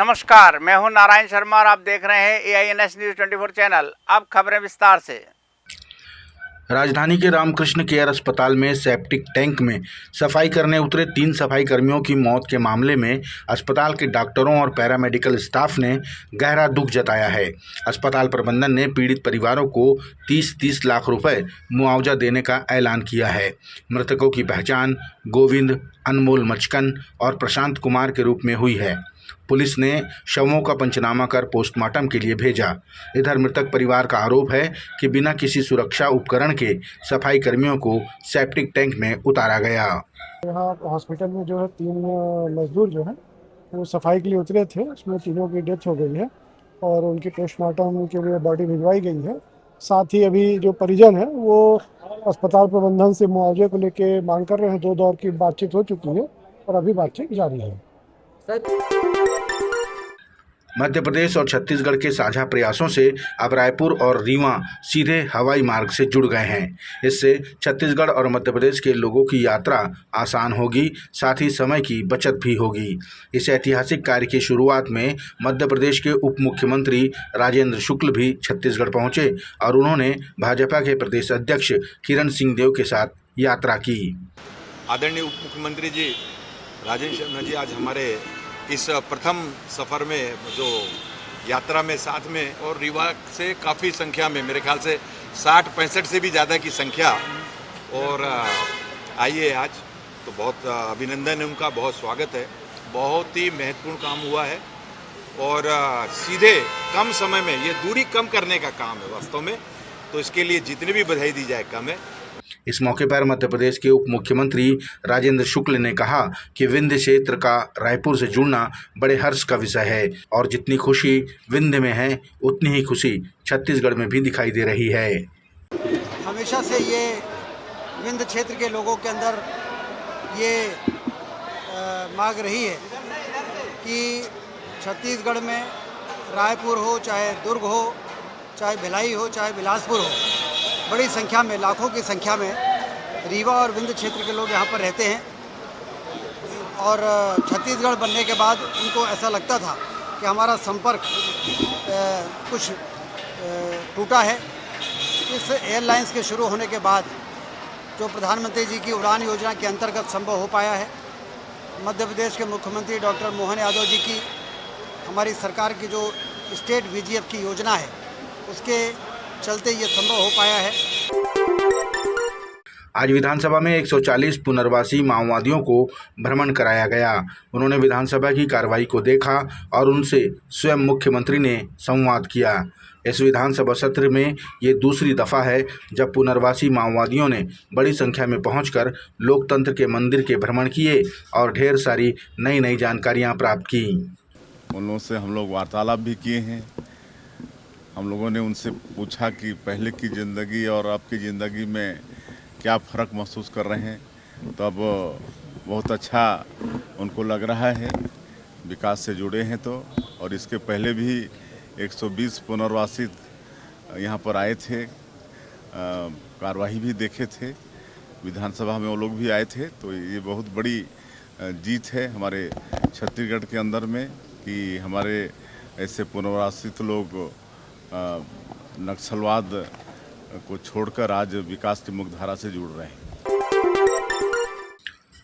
नमस्कार, मैं हूं नारायण शर्मा और आप देख रहे हैं AINS न्यूज़ 24 चैनल। अब खबरें विस्तार से। राजधानी के रामकृष्ण केयर अस्पताल में सेप्टिक टैंक में सफाई करने उतरे 3 सफाई कर्मियों की मौत के मामले में अस्पताल के डॉक्टरों और पैरामेडिकल स्टाफ ने गहरा दुख जताया है। अस्पताल प्रबंधन ने पीड़ित परिवारों को 30-30 लाख रुपए मुआवजा देने का ऐलान किया है। मृतकों की पहचान गोविंद, अनमोल मचकन और प्रशांत कुमार के रूप में हुई है। पुलिस ने शवों का पंचनामा कर पोस्टमार्टम के लिए भेजा। इधर मृतक परिवार का आरोप है कि बिना किसी सुरक्षा उपकरण के सफाई कर्मियों को सेप्टिक टैंक में उतारा गया। यहाँ हॉस्पिटल में जो है 3 मजदूर जो है वो सफाई के लिए उतरे थे, उसमें तीनों की डेथ हो गई है और उनकी पोस्टमार्टम के लिए बॉडी भिजवाई गई है। साथ ही अभी जो परिजन है वो अस्पताल प्रबंधन से मुआवजे को लेके मांग कर रहे हैं। 2 दौर की बातचीत हो चुकी है और अभी बातचीत जारी है। मध्य प्रदेश और छत्तीसगढ़ के साझा प्रयासों से अब रायपुर और रीवा सीधे हवाई मार्ग से जुड़ गए हैं। इससे छत्तीसगढ़ और मध्य प्रदेश के लोगों की यात्रा आसान होगी, साथ ही समय की बचत भी होगी। इस ऐतिहासिक कार्य की शुरुआत में मध्य प्रदेश के उप मुख्यमंत्री राजेंद्र शुक्ल भी छत्तीसगढ़ पहुंचे और उन्होंने भाजपा के प्रदेश अध्यक्ष किरण सिंहदेव के साथ यात्रा की। आदरणीय उप मुख्यमंत्री जी राजेंद्र शर्मा जी आज हमारे इस प्रथम सफ़र में जो यात्रा में साथ में और रीवा से काफ़ी संख्या में, मेरे ख्याल से 60-65 से भी ज़्यादा की संख्या और आई है आज, तो बहुत अभिनंदन है उनका, बहुत स्वागत है। बहुत ही महत्वपूर्ण काम हुआ है और सीधे कम समय में ये दूरी कम करने का काम है वास्तव में, तो इसके लिए जितनी भी बधाई दी जाए कम है। इस मौके पर मध्य प्रदेश के उप मुख्यमंत्री राजेंद्र शुक्ल ने कहा कि विंध्य क्षेत्र का रायपुर से जुड़ना बड़े हर्ष का विषय है और जितनी खुशी विंध्य में है उतनी ही खुशी छत्तीसगढ़ में भी दिखाई दे रही है। हमेशा से ये विंध्य क्षेत्र के लोगों के अंदर ये मांग रही है कि छत्तीसगढ़ में रायपुर हो, चाहे दुर्ग हो, चाहे भिलाई हो, चाहे बिलासपुर हो, बड़ी संख्या में, लाखों की संख्या में रीवा और विंध्य क्षेत्र के लोग यहाँ पर रहते हैं और छत्तीसगढ़ बनने के बाद उनको ऐसा लगता था कि हमारा संपर्क कुछ टूटा है। इस एयरलाइंस के शुरू होने के बाद जो प्रधानमंत्री जी की उड़ान योजना के अंतर्गत संभव हो पाया है, मध्य प्रदेश के मुख्यमंत्री डॉक्टर मोहन यादव जी की, हमारी सरकार की जो स्टेट VGF की योजना है उसके चलते ये संभव हो पाया है। आज विधानसभा में 140 पुनर्वासी माओवादियों को भ्रमण कराया गया। उन्होंने विधानसभा की कार्रवाई को देखा और उनसे स्वयं मुख्यमंत्री ने संवाद किया। इस विधानसभा सत्र में ये दूसरी दफा है जब पुनर्वासी माओवादियों ने बड़ी संख्या में पहुंचकर लोकतंत्र के मंदिर के भ्रमण किए और ढेर सारी नई जानकारियां प्राप्त की। उन लोगों से हम लोग वार्तालाप भी किए हैं। हम लोगों ने उनसे पूछा कि पहले की ज़िंदगी और अब की ज़िंदगी में क्या फ़र्क महसूस कर रहे हैं, तो अब बहुत अच्छा उनको लग रहा है, विकास से जुड़े हैं तो। और इसके पहले भी 120 पुनर्वासित यहाँ पर आए थे, कार्यवाही भी देखे थे, विधानसभा में वो लोग भी आए थे। तो ये बहुत बड़ी जीत है हमारे छत्तीसगढ़ के अंदर में कि हमारे ऐसे पुनर्वासित लोग नक्सलवाद को छोड़कर आज विकास की मुख्यधारा से जुड़ रहे हैं।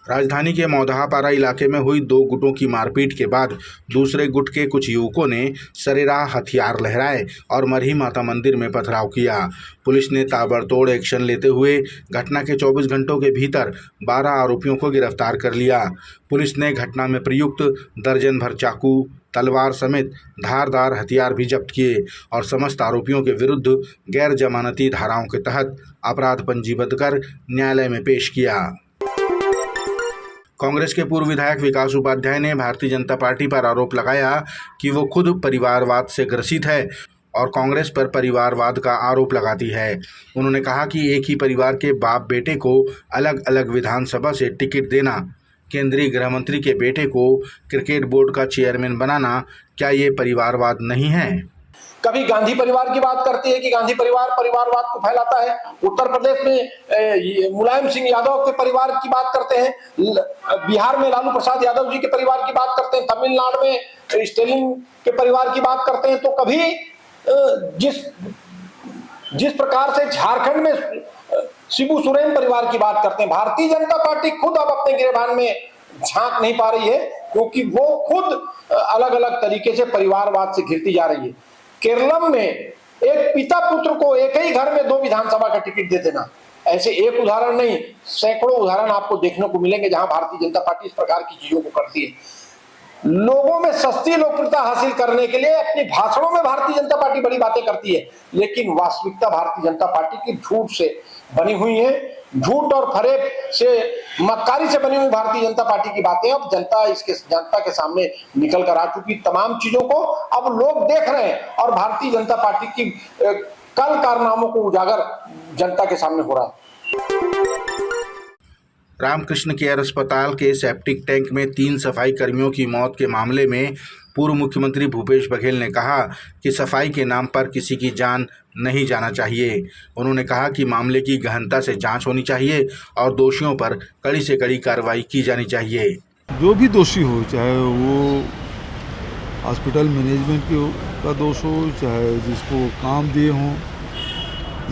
राजधानी के मौदहापारा इलाके में हुई 2 गुटों की मारपीट के बाद दूसरे गुट के कुछ युवकों ने सरेराह हथियार लहराए और मरही माता मंदिर में पथराव किया। पुलिस ने ताबड़तोड़ एक्शन लेते हुए घटना के 24 घंटों के भीतर 12 आरोपियों को गिरफ्तार कर लिया। पुलिस ने घटना में प्रयुक्त दर्जन भर चाकू, तलवार समेत धारदार हथियार भी जब्त किए और समस्त आरोपियों के विरुद्ध गैर जमानती धाराओं के तहत अपराध पंजीबद्ध कर न्यायालय में पेश किया। कांग्रेस के पूर्व विधायक विकास उपाध्याय ने भारतीय जनता पार्टी पर आरोप लगाया कि वो खुद परिवारवाद से ग्रसित है और कांग्रेस पर परिवारवाद का आरोप लगाती है। उन्होंने कहा कि एक ही परिवार के बाप बेटे को अलग अलग विधानसभा से टिकट देना, केंद्रीय गृह मंत्री के बेटे को क्रिकेट बोर्ड का चेयरमैन बनाना, क्या ये परिवारवाद नहीं है? कभी गांधी परिवार की बात करती है कि गांधी परिवार परिवारवाद को फैलाता है। उत्तर प्रदेश में मुलायम सिंह यादव के परिवार की बात करते हैं, बिहार में लालू प्रसाद यादव जी के परिवार की बात करते हैं, तमिलनाडु में स्टालिन के परिवार की बात करते हैं। तो कभी जिस प्रकार से झारखंड में शिबू सोरेन परिवार की बात करते हैं, भारतीय जनता पार्टी खुद अब अपने गिरेबान में झांक नहीं पा रही है, क्योंकि वो खुद अलग अलग तरीके से परिवारवाद से घिरती जा रही है। केरलम में एक पिता पुत्र को एक ही घर में 2 विधानसभा का टिकट दे देना, ऐसे एक उदाहरण नहीं, सैकड़ों उदाहरण आपको देखने को मिलेंगे जहां भारतीय जनता पार्टी इस प्रकार की चीजों को करती है। लोगों में सस्ती लोकप्रियता हासिल करने के लिए अपने भाषणों में भारतीय जनता पार्टी बड़ी बातें करती है, लेकिन वास्तविकता भारतीय जनता पार्टी की झूठ से बनी हुई है। झूठ और फरेब से, मक्कारी से बनी हुई भारतीय जनता पार्टी की बातें अब जनता के सामने निकल कर आ चुकी। तमाम चीजों को अब लोग देख रहे हैं और भारतीय जनता पार्टी की कल कारनामों को उजागर जनता के सामने हो रहा है। रामकृष्ण केयर अस्पताल के सेप्टिक टैंक में 3 सफाई कर्मियों की मौत के मामले में पूर्व मुख्यमंत्री भूपेश बघेल ने कहा कि सफाई के नाम पर किसी की जान नहीं जाना चाहिए। उन्होंने कहा कि मामले की गहनता से जांच होनी चाहिए और दोषियों पर कड़ी से कड़ी कार्रवाई की जानी चाहिए। जो भी दोषी हो, चाहे वो हॉस्पिटल मैनेजमेंट का दोष हो, चाहे जिसको काम दिए हों,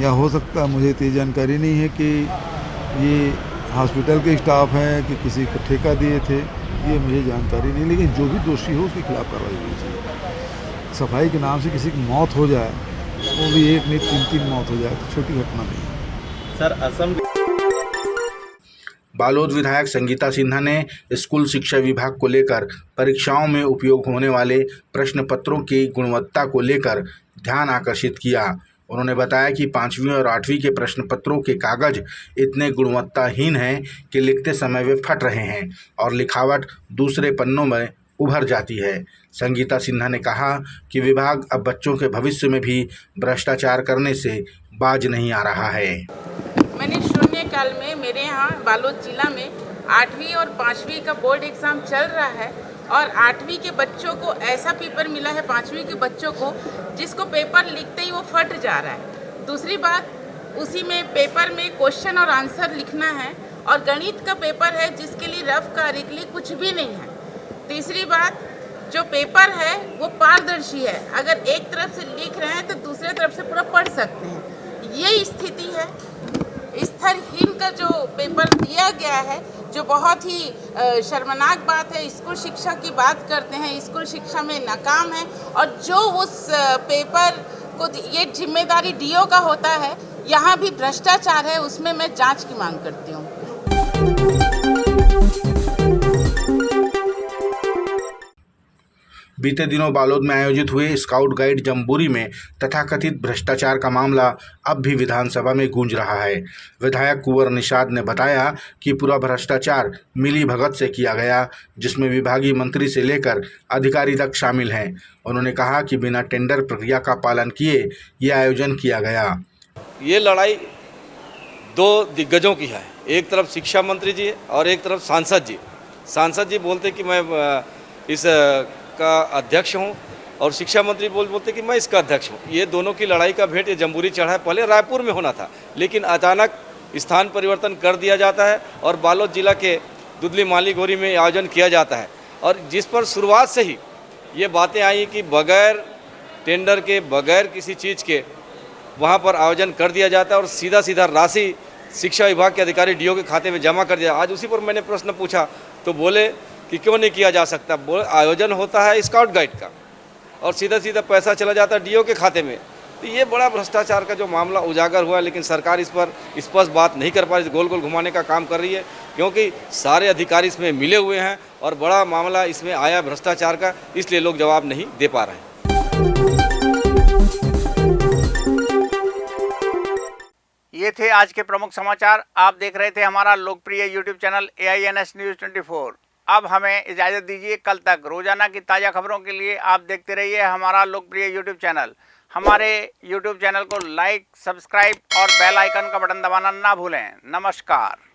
या हो सकता है, मुझे इतनी जानकारी नहीं है कि ये हॉस्पिटल के स्टाफ हैं कि किसी को ठेका दिए थे, ये मुझे जानकारी नहीं, लेकिन जो भी दोषी हो उसके खिलाफ कार्रवाई होनी चाहिए। सफाई के नाम से किसी की मौत हो जाए, वो भी एक नहीं 3-3 मौत हो जाए, तो छोटी घटना नहीं है। सर, असम बालोद विधायक संगीता सिन्हा ने स्कूल शिक्षा विभाग को लेकर परीक्षाओं में उपयोग होने वाले प्रश्न पत्रों की गुणवत्ता को लेकर ध्यान आकर्षित किया। उन्होंने बताया कि 5वीं और 8वीं के प्रश्न पत्रों के कागज इतने गुणवत्ताहीन हैं कि लिखते समय वे फट रहे हैं और लिखावट दूसरे पन्नों में उभर जाती है। संगीता सिन्हा ने कहा कि विभाग अब बच्चों के भविष्य में भी भ्रष्टाचार करने से बाज नहीं आ रहा है। मैंने शून्यकाल में मेरे यहाँ बालोद जिला में 8वीं और 5वीं का बोर्ड एग्ज़ाम चल रहा है और 8वीं के बच्चों को ऐसा पेपर मिला है 5वीं के बच्चों को जिसको पेपर लिखते ही वो फट जा रहा है। दूसरी बात, उसी में पेपर में क्वेश्चन और आंसर लिखना है और गणित का पेपर है जिसके लिए रफ कार्यशैली कुछ भी नहीं है। तीसरी बात, जो पेपर है वो पारदर्शी है, अगर एक तरफ से लिख रहे हैं तो दूसरे तरफ से पूरा पढ़ सकते हैं। ये स्थिति है। स्तरहीन का जो पेपर दिया गया है, जो बहुत ही शर्मनाक बात है। स्कूल शिक्षा की बात करते हैं, स्कूल शिक्षा में नाकाम है और जो उस पेपर को ये जिम्मेदारी डीओ का होता है, यहाँ भी भ्रष्टाचार है, उसमें मैं जांच की मांग करती हूँ। बीते दिनों बालोद में आयोजित हुए स्काउट गाइड जम्बूरी में तथाकथित भ्रष्टाचार का मामला अब भी विधानसभा में गूंज रहा है। विधायक कुंवर निषाद ने बताया कि पूरा भ्रष्टाचार मिली भगत से किया गया, जिसमें विभागीय मंत्री से लेकर अधिकारी तक शामिल हैं। उन्होंने कहा कि बिना टेंडर प्रक्रिया का पालन किए ये आयोजन किया गया। ये लड़ाई 2 दिग्गजों की है, एक तरफ शिक्षा मंत्री जी और एक तरफ सांसद जी। सांसद जी बोलते कि मैं इस का अध्यक्ष हूं और शिक्षा मंत्री बोलते कि मैं इसका अध्यक्ष हूं। ये दोनों की लड़ाई का भेंट ये जम्बूरी चढ़ा है। पहले रायपुर में होना था, लेकिन अचानक स्थान परिवर्तन कर दिया जाता है और बालोद जिला के दुधली माली गोरी में आयोजन किया जाता है। और जिस पर शुरुआत से ही ये बातें आई कि बगैर टेंडर के, बगैर किसी चीज़ के वहाँ पर आयोजन कर दिया जाता है और सीधा सीधा राशि शिक्षा विभाग के अधिकारी डीओ के खाते में जमा कर दिया। आज उसी पर मैंने प्रश्न पूछा तो बोले कि क्यों नहीं किया जा सकता। आयोजन होता है स्काउट गाइड का और सीधा सीधा पैसा चला जाता है डीओ के खाते में। तो ये बड़ा भ्रष्टाचार का जो मामला उजागर हुआ, लेकिन सरकार इस पर स्पष्ट बात नहीं कर पा रही, गोल गोल घुमाने का काम कर रही है, क्योंकि सारे अधिकारी इसमें मिले हुए हैं और बड़ा मामला इसमें आया भ्रष्टाचार का, इसलिए लोग जवाब नहीं दे पा रहे हैं। ये थे आज के प्रमुख समाचार। आप देख रहे थे हमारा लोकप्रिय यूट्यूब चैनल AINS न्यूज़ 24। अब हमें इजाज़त दीजिए। कल तक रोजाना की ताज़ा खबरों के लिए आप देखते रहिए हमारा लोकप्रिय यूट्यूब चैनल। हमारे यूट्यूब चैनल को लाइक, सब्सक्राइब और बेल आइकन का बटन दबाना ना भूलें। नमस्कार।